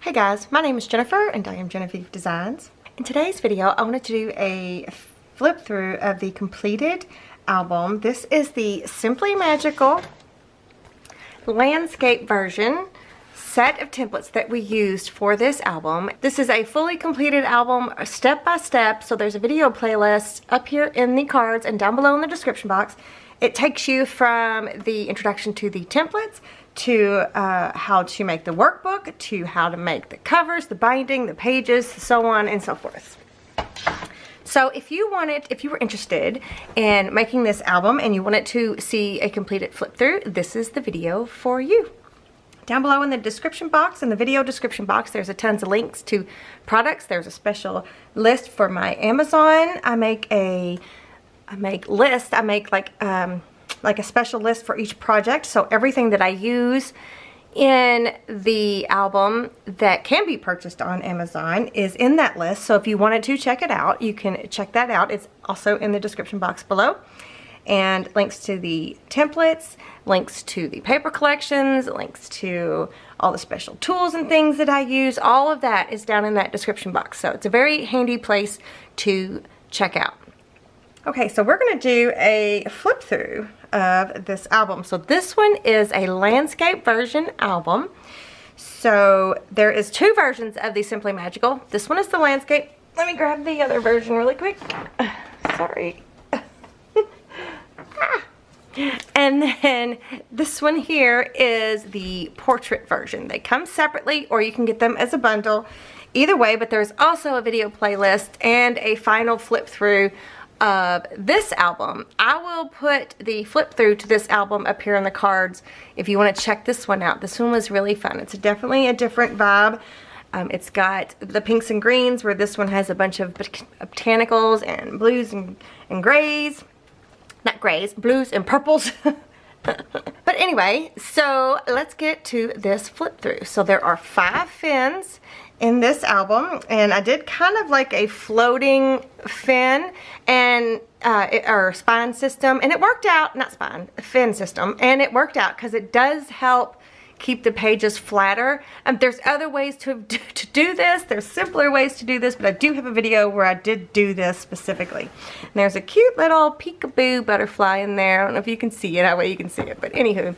Hey guys, my name is Jennifer and I am Jenofeve Designs. In today's video, I wanted to do a flip through of the completed album. This is the Simply Magical landscape version set of templates that we used for this album. This is a fully completed album, step by step, so there's a video playlist up here in the cards and down below in the description box. It takes you from the introduction to the templates to how to make the workbook, to how to make the covers, the binding, the pages, so on and so forth. So if you were interested in making this album and you wanted to see a completed flip through, this is the video for you. Down below in the description box, in the video description box, there's a tons of links to products. There's a special list for my Amazon. I make like a special list for each project, so everything that I use in the album that can be purchased on Amazon is in that list. So if you wanted to check it out, you can check that out. It's also in the description box below, and links to the templates, links to the paper collections, links to all the special tools and things that I use. All of that is down in that description box, so it's a very handy place to check out. Okay, so we're going to do a flip through of this album. So this one is a landscape version album. So there is two versions of the Simply Magical. This one is the landscape. Let me grab the other version really quick. Sorry. And then this one here is the portrait version. They come separately, or you can get them as a bundle. Either way, but there's also a video playlist and a final flip through of this album. I will put the flip through to this album up here in the cards if you want to check this one out. This one was really fun. It's definitely a different vibe. It's got the pinks and greens, where this one has a bunch of botanicals and blues and grays. Not grays, blues and purples. But anyway, so let's get to this flip through. So there are 5 fins in this album, and I did kind of like a floating fin and or spine system, and it worked out. Not spine, fin system, and it worked out because it does help keep the pages flatter. There's other ways to do this. There's simpler ways to do this, but I do have a video where I did do this specifically. And there's a cute little peekaboo butterfly in there. I don't know if you can see it. That way you can see it, but anywho,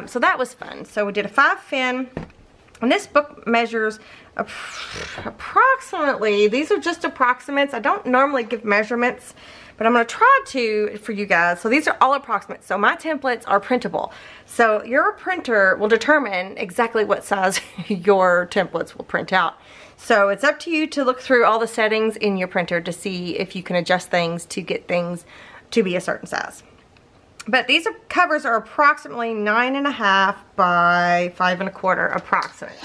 so that was fun. So we did a 5 fin, and this book measures approximately, these are just approximates. I don't normally give measurements, but I'm going to try to for you guys. So these are all approximates. So my templates are printable. So your printer will determine exactly what size your templates will print out. So it's up to you to look through all the settings in your printer to see if you can adjust things to get things to be a certain size. But these covers are approximately 9.5 by 5 1/4 approximate.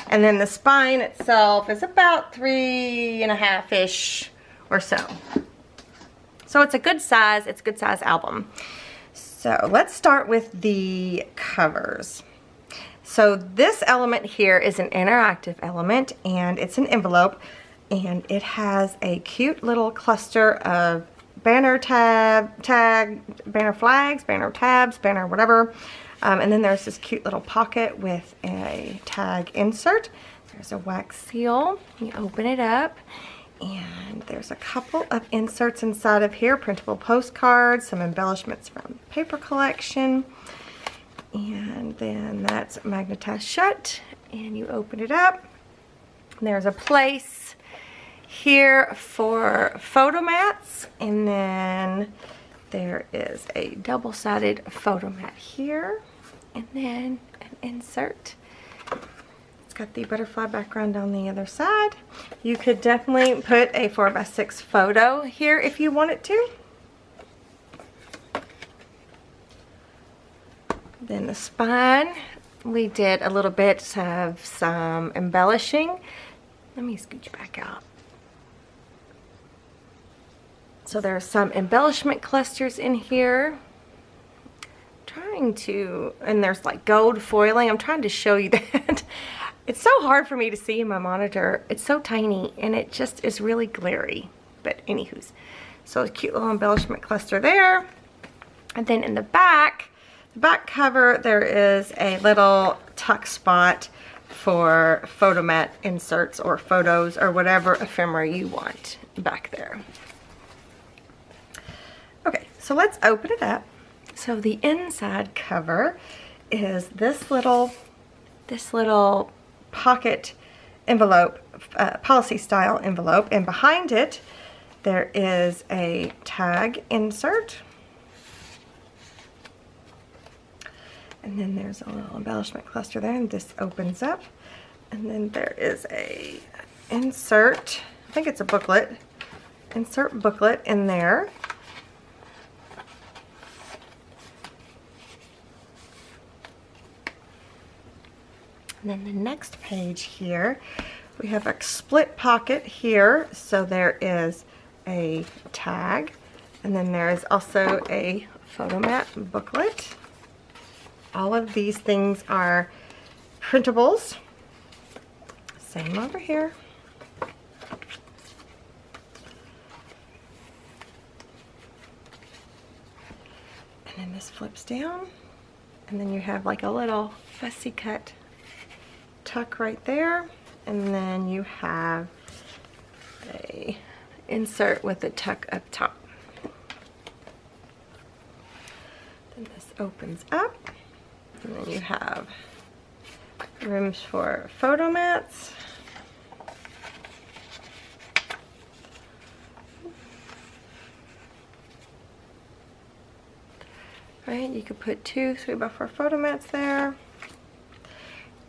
And then the spine itself is about 3.5-ish or so. So it's a good size album. So let's start with the covers. So this element here is an interactive element, and it's an envelope, and it has a cute little cluster of banner banner flags, banner tabs, banner whatever. And then there's this cute little pocket with a tag insert. There's a wax seal. You open it up, and there's a couple of inserts inside of here. Printable postcards, some embellishments from the paper collection. And then that's magnetized shut, and you open it up. And there's a place here for photo mats, and then there is a double-sided photo mat here, and then an insert. It's got the butterfly background on the other side. You could definitely put a 4x6 photo here if you wanted to. Then the spine, we did a little bit of some embellishing. Let me scooch back out. So there's some embellishment clusters in here. And there's like gold foiling. I'm trying to show you that. It's so hard for me to see in my monitor. It's so tiny, and it just is really glary. But anywho's, so a cute little embellishment cluster there. And then in the back cover, there is a little tuck spot for photomat inserts or photos or whatever ephemera you want back there. Okay, so let's open it up. So the inside cover is this little pocket envelope, policy style envelope, and behind it there is a tag insert. And then there's a little embellishment cluster there, and this opens up. And then there is a insert, I think it's a booklet, insert booklet in there. And then the next page here, we have a split pocket here. So there is a tag, and then there is also a photomat booklet. All of these things are printables. Same over here. And then this flips down, and then you have like a little fussy cut tuck right there, and then you have a insert with a tuck up top. Then this opens up, and then you have rooms for photo mats. Right, you could put 2 3x4 photo mats there.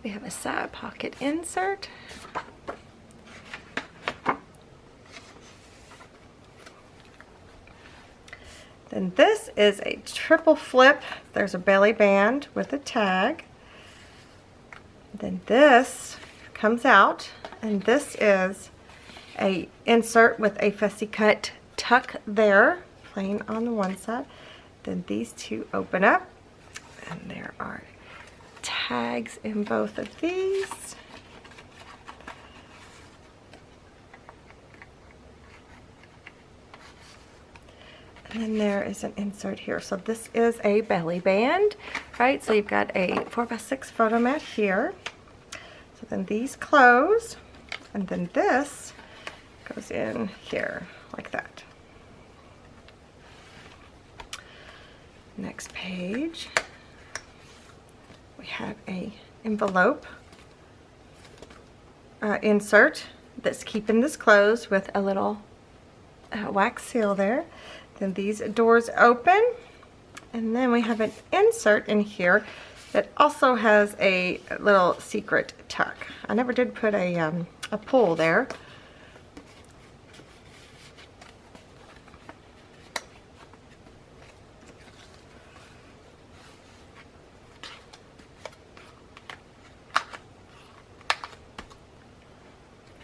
We have a side pocket insert. Then this is a triple flip. There's a belly band with a tag. Then this comes out, and this is a insert with a fussy cut tuck there, plain on the one side. Then these two open up, and there are tags in both of these. And then there is an insert here. So this is a belly band, right? So you've got a 4x6 photo mat here. So then these close, and then this goes in here like that. Next page, we have a envelope insert that's keeping this closed with a little wax seal there. Then these doors open, and then we have an insert in here that also has a little secret tuck. I never did put a pull there.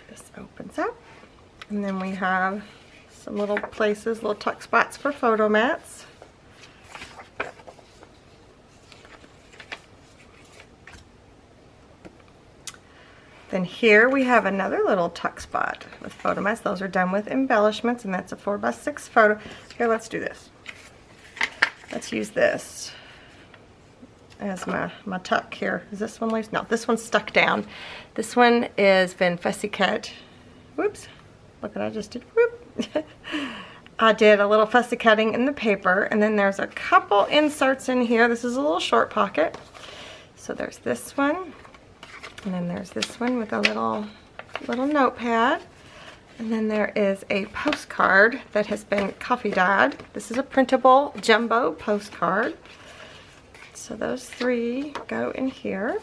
This opens up, and then we have some little places, little tuck spots for photo mats. Then here we have another little tuck spot with photo mats. Those are done with embellishments, and that's a 4x6 photo. Here, let's do this. Let's use this as my tuck here. Is this one loose? No, this one's stuck down. This one is been fussy cut. Whoops, look what I just did. Whoop. I did a little fussy cutting in the paper, and then there's a couple inserts in here. This is a little short pocket. So there's this one, and then there's this one with a little notepad, and then there is a postcard that has been coffee dyed. This is a printable jumbo postcard. So those 3 go in here.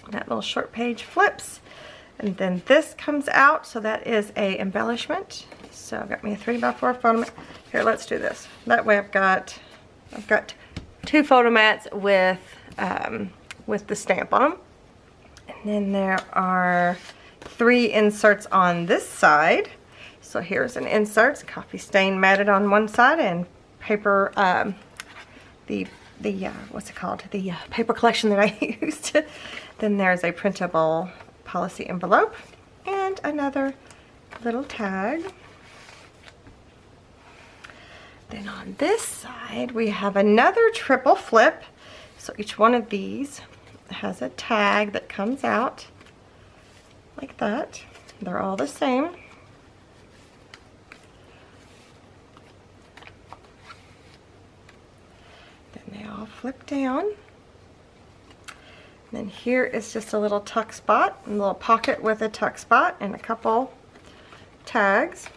That little short page flips. And then this comes out, so that is a embellishment. So I've got me a 3x4 photo mat. Here, let's do this. That way I've got 2 photo mats with the stamp on them. And then there are 3 inserts on this side. So here's an insert, coffee stain matted on one side, and paper, what's it called? The paper collection that I used. Then there's a printable policy envelope and another little tag. Then on this side we have another triple flip. So each one of these has a tag that comes out like that. They're all the same. Then they all flip down. And then here is just a little tuck spot, a little pocket with a tuck spot and a couple tags.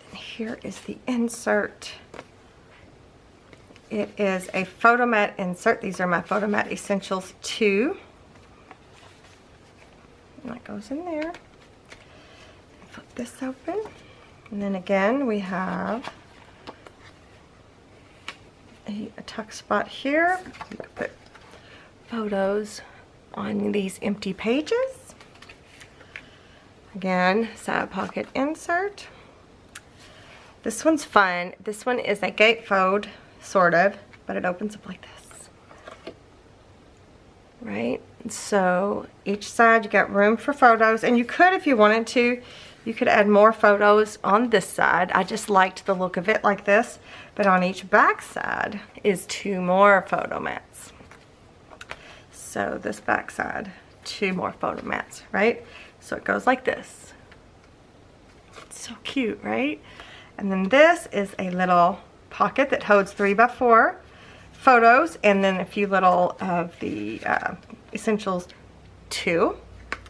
And here is the insert. It is a photomat insert. These are my Photomat Essentials 2. And that goes in there. Flip this open. And then again we have a tuck spot here. You can put photos on these empty pages. Again, side pocket insert. This one's fun. This one is a gatefold, sort of, but it opens up like this. Right? So each side you got room for photos, and you could, if you wanted to, you could add more photos on this side. I just liked the look of it like this, but on each back side is 2 more photo mats. So this back side, 2 more photo mats, right? So it goes like this. It's so cute, right? And then this is a little pocket that holds 3x4 photos, and then a few little of the Essentials 2,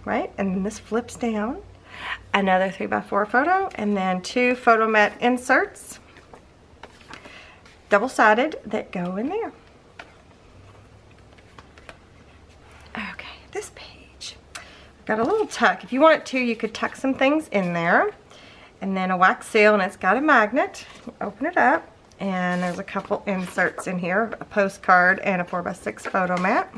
right? And then this flips down. Another 3x4 photo, and then 2 photo mat inserts, double-sided, that go in there. Okay, this page, got a little tuck. If you wanted to, you could tuck some things in there, and then a wax seal, and it's got a magnet. Open it up, and there's a couple inserts in here, a postcard and a 4x6 photo mat.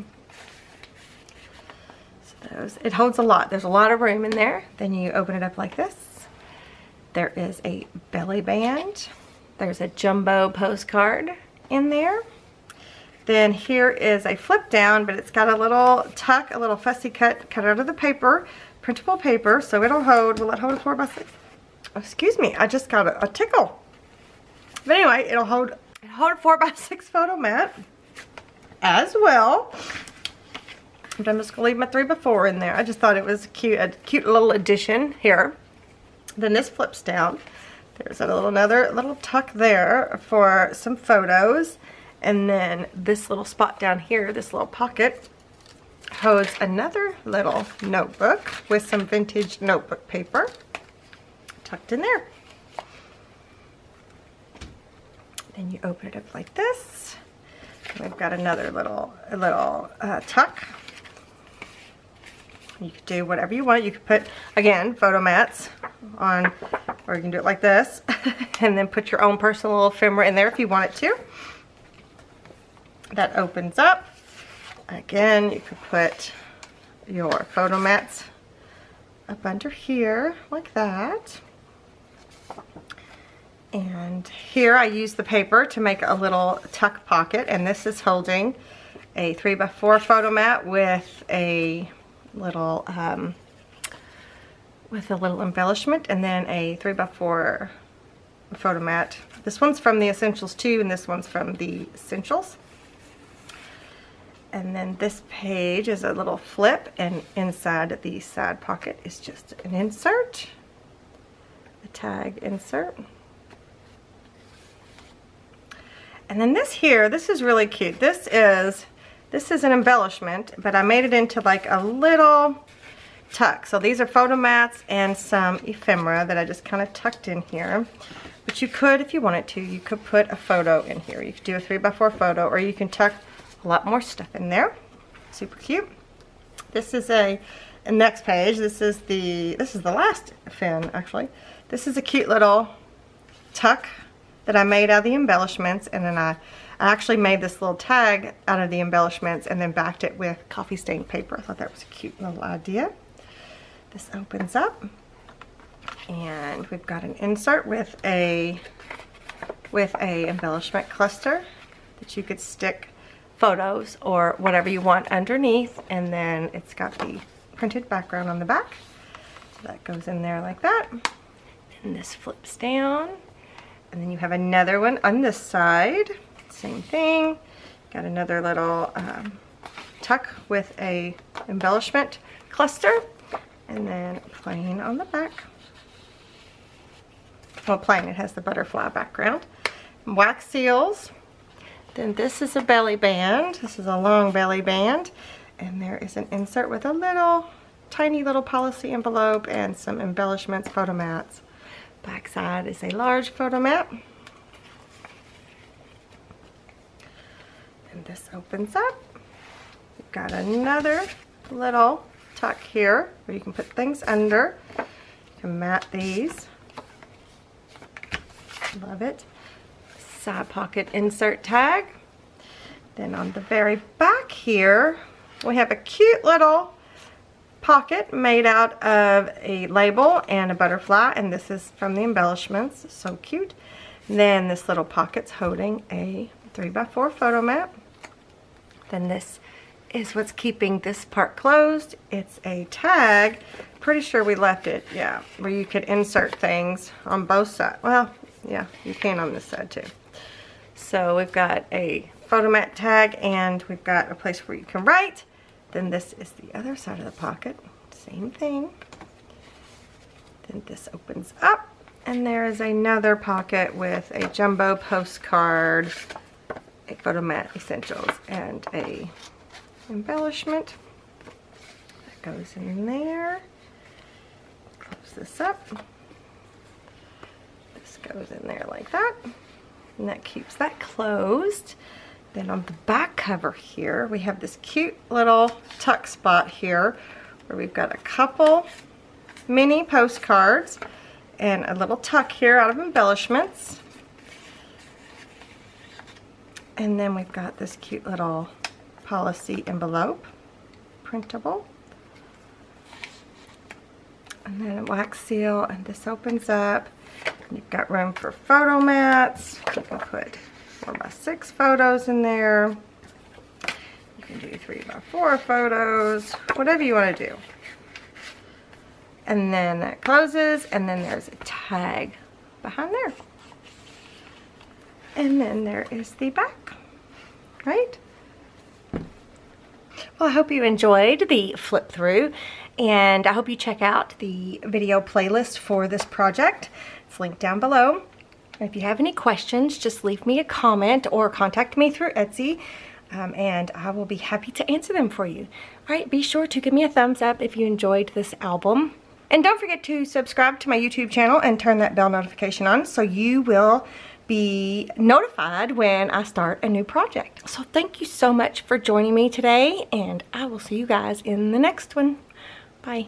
It holds a lot. There's a lot of room in there. Then you open it up like this. There is a belly band. There's a jumbo postcard in there. Then here is a flip down, but it's got a little tuck, a little fussy cut out of the paper, printable paper, so it'll hold, will it hold a 4x6? Oh, excuse me, I just got a tickle. But anyway, it'll hold a 4x6 photo mat as well. I'm just going to leave my 3x4 in there. I just thought it was a cute little addition here. Then this flips down. There's another little tuck there for some photos. And then this little spot down here, this little pocket, holds another little notebook with some vintage notebook paper tucked in there. Then you open it up like this. And we've got another little tuck. You could do whatever you want. You could put, again, photo mats on, or you can do it like this, and then put your own personal little ephemera in there if you want it to. That opens up. Again, you could put your photo mats up under here, like that. And here I use the paper to make a little tuck pocket, and this is holding a 3x4 photo mat with a little embellishment, and then a 3x4 photo mat. This one's from the Essentials 2, and this one's from the Essentials. And then this page is a little flip, and inside the side pocket is just an insert, a tag insert. And then this here, this is really cute. This is an embellishment, but I made it into like a little tuck. So these are photo mats and some ephemera that I just kind of tucked in here. But you could, if you wanted to, you could put a photo in here. You could do a 3x4 photo, or you can tuck a lot more stuff in there. Super cute. This is a next page. This is the last fin, actually. This is a cute little tuck that I made out of the embellishments, and then I actually made this little tag out of the embellishments and then backed it with coffee stained paper. I thought that was a cute little idea. This opens up, and we've got an insert with a embellishment cluster that you could stick photos or whatever you want underneath, and then it's got the printed background on the back. So that goes in there like that. And this flips down. And then you have another one on this side. Same thing. Got another little tuck with a embellishment cluster, and then plain on the back. Well, plain, it has the butterfly background. Wax seals. Then this is a belly band. This is a long belly band. And there is an insert with a little, tiny little policy envelope and some embellishments, photo mats. Back side is a large photo mat. And this opens up. You've got another little tuck here where you can put things under. You can mat these. Love it. Side pocket insert tag. Then on the very back here, we have a cute little pocket made out of a label and a butterfly, and this is from the embellishments. So cute. And then this little pocket's holding a 3x4 photo mat. Then this is what's keeping this part closed. It's a tag. Pretty sure we left it, yeah, where you could insert things on both sides. Well, yeah, you can on this side too. So we've got a photo mat tag, and we've got a place where you can write. Then this is the other side of the pocket. Same thing. Then this opens up, and there is another pocket with a jumbo postcard, a photo mat essentials, and a embellishment. That goes in there. Close this up. Goes in there like that, and that keeps that closed. Then on the back cover here, we have this cute little tuck spot here where we've got a couple mini postcards and a little tuck here out of embellishments. And then we've got this cute little policy envelope, printable. And then a wax seal, and this opens up. You've got room for photo mats. You can put 4x6 photos in there. You can do 3x4 photos, whatever you want to do. And then that closes, and then there's a tag behind there. And then there is the back, right? Well, I hope you enjoyed the flip through, and I hope you check out the video playlist for this project. It's linked down below. If you have any questions, just leave me a comment or contact me through Etsy, and I will be happy to answer them for you. All right, be sure to give me a thumbs up if you enjoyed this album. And don't forget to subscribe to my YouTube channel and turn that bell notification on so you will be notified when I start a new project. So thank you so much for joining me today, and I will see you guys in the next one. Bye.